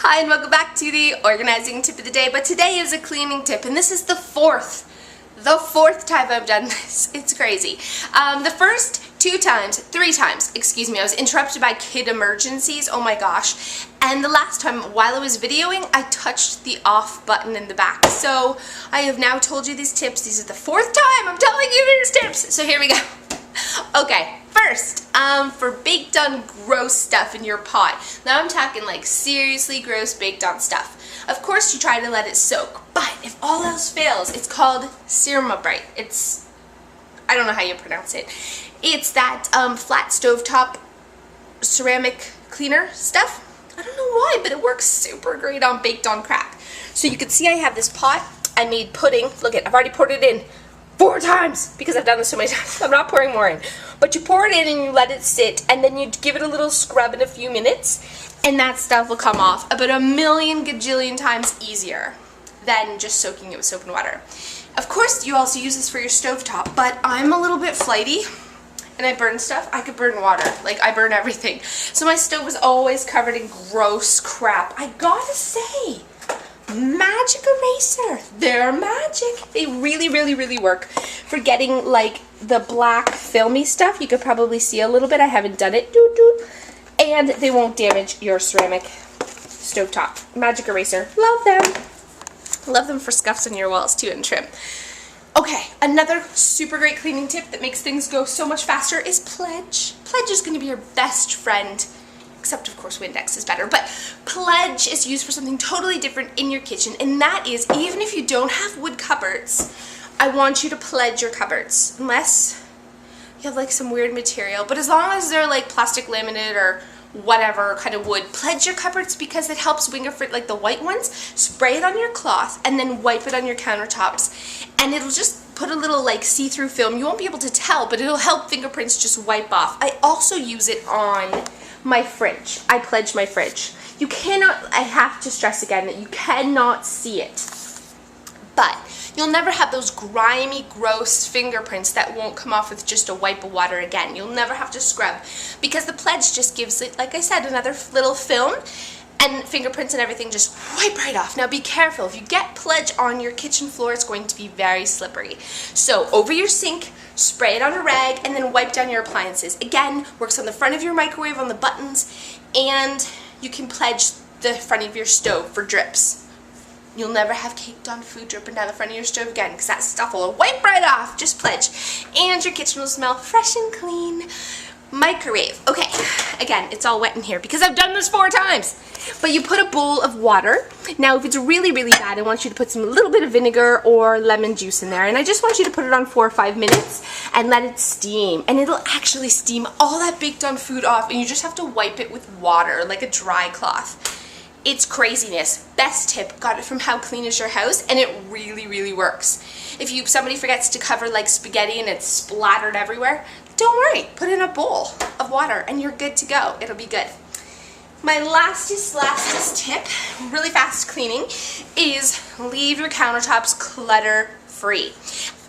Hi and welcome back to the organizing tip of the day, but today is a cleaning tip and this is the fourth time I've done this. It's crazy. The first three times, I was interrupted by kid emergencies, oh my gosh, and the last time while I was videoing I touched the off button in the back. So I have now told you these tips. These are the fourth time I'm telling you these tips, so here we go. Okay, first, for baked on gross stuff in your pot. Now I'm talking like seriously gross baked on stuff. Of course you try to let it soak, but if all else fails, it's called Ceramite. I don't know how you pronounce it. It's that flat stovetop ceramic cleaner stuff. I don't know why, but it works super great on baked on crap. So you can see I have this pot. I made pudding. Look at, I've already poured it in 4 times because I've done this so many times. I'm not pouring more in. But you pour it in and you let it sit, and then you give it a little scrub in a few minutes, and that stuff will come off about a million gajillion times easier than just soaking it with soap and water. Of course, you also use this for your stovetop, but I'm a little bit flighty and I burn stuff. I could burn water. Like, I burn everything. So my stove is always covered in gross crap. I gotta say, magic eraser. They're magic. They really, really, really work for getting like the black filmy stuff. You could probably see a little bit. I haven't done it. And they won't damage your ceramic stovetop. Magic eraser. Love them. Love them for scuffs on your walls too and trim. Okay, another super great cleaning tip that makes things go so much faster is Pledge. Pledge is going to be your best friend. Except, of course, Windex is better. But Pledge is used for something totally different in your kitchen, and that is, even if you don't have wood cupboards, I want you to pledge your cupboards. Unless you have, like, some weird material. But as long as they're, like, plastic laminate or whatever kind of wood, pledge your cupboards because it helps fingerprint, like the white ones. Spray it on your cloth and then wipe it on your countertops. And it'll just put a little, like, see-through film. You won't be able to tell, but it'll help fingerprints just wipe off. I also use it on my fridge. I pledge my fridge. You cannot, I have to stress again that you cannot see it. But you'll never have those grimy, gross fingerprints that won't come off with just a wipe of water again. You'll never have to scrub because the Pledge just gives it, like I said, another little film, and fingerprints and everything just wipe right off. Now be careful. If you get Pledge on your kitchen floor, it's going to be very slippery. So over your sink, spray it on a rag, and then wipe down your appliances. Again, works on the front of your microwave, on the buttons, and you can Pledge the front of your stove for drips. You'll never have caked on food dripping down the front of your stove again because that stuff will wipe right off. Just Pledge. And your kitchen will smell fresh and clean. Microwave. Okay, again, it's all wet in here because I've done this 4 times. But you put a bowl of water. Now, if it's really, really bad, I want you to put a little bit of vinegar or lemon juice in there. And I just want you to put it on 4 or 5 minutes and let it steam. And it'll actually steam all that baked on food off. And you just have to wipe it with water, like a dry cloth. It's craziness. Best tip. Got it from How Clean Is Your House, and it really, really works. If somebody forgets to cover like spaghetti and it's splattered everywhere, don't worry. Put it in a bowl of water and you're good to go. It'll be good. My lastest tip, really fast cleaning, is leave your countertops clutter free.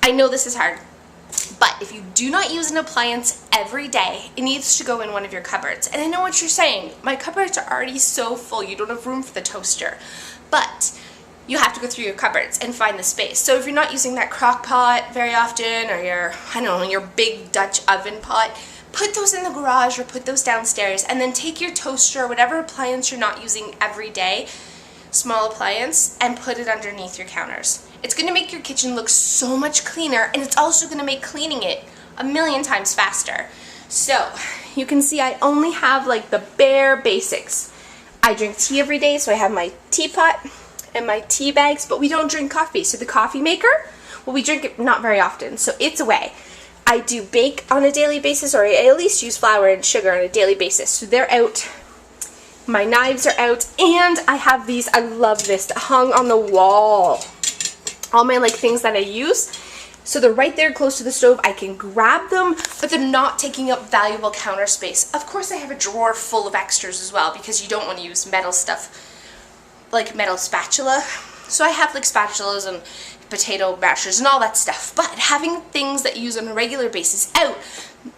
I know this is hard, but if you do not use an appliance every day, it needs to go in one of your cupboards. And I know what you're saying. My cupboards are already so full, you don't have room for the toaster. But you have to go through your cupboards and find the space. So if you're not using that crock pot very often, or your big Dutch oven pot, put those in the garage or put those downstairs, and then take your toaster or whatever appliance you're not using every day, small appliance, and put it underneath your counters. It's going to make your kitchen look so much cleaner, and it's also going to make cleaning it a million times faster. So you can see I only have like the bare basics. I drink tea every day, so I have my teapot and my tea bags, but we don't drink coffee. So the coffee maker, well, we drink it not very often, so it's away. I do bake on a daily basis, or I at least use flour and sugar on a daily basis. So they're out. My knives are out, and I have these, I love this, hung on the wall. All my like things that I use. So they're right there close to the stove. I can grab them, but they're not taking up valuable counter space. Of course, I have a drawer full of extras as well because you don't want to use metal stuff, like metal spatula. So I have like spatulas and potato mashers and all that stuff. But having things that you use on a regular basis out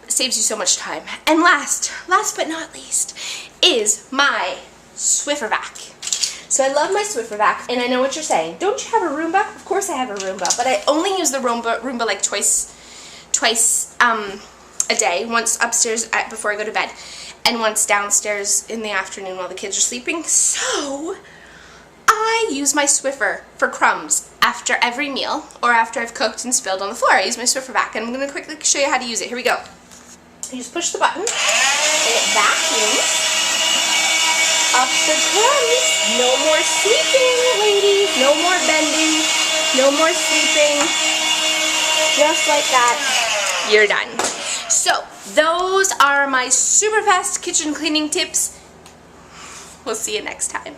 saves you so much time. And last but not least, is my Swiffer Vacuum. So I love my Swiffer Vac, and I know what you're saying. Don't you have a Roomba? Of course I have a Roomba, but I only use the Roomba like twice a day. Once upstairs before I go to bed, and once downstairs in the afternoon while the kids are sleeping. So I use my Swiffer for crumbs after every meal, or after I've cooked and spilled on the floor. I use my Swiffer Vac, and I'm going to quickly show you how to use it. Here we go. You just push the button, and it vacuums up the crumbs. No more sweeping, ladies. No more bending. No more sweeping. Just like that, you're done. So, those are my super fast kitchen cleaning tips. We'll see you next time.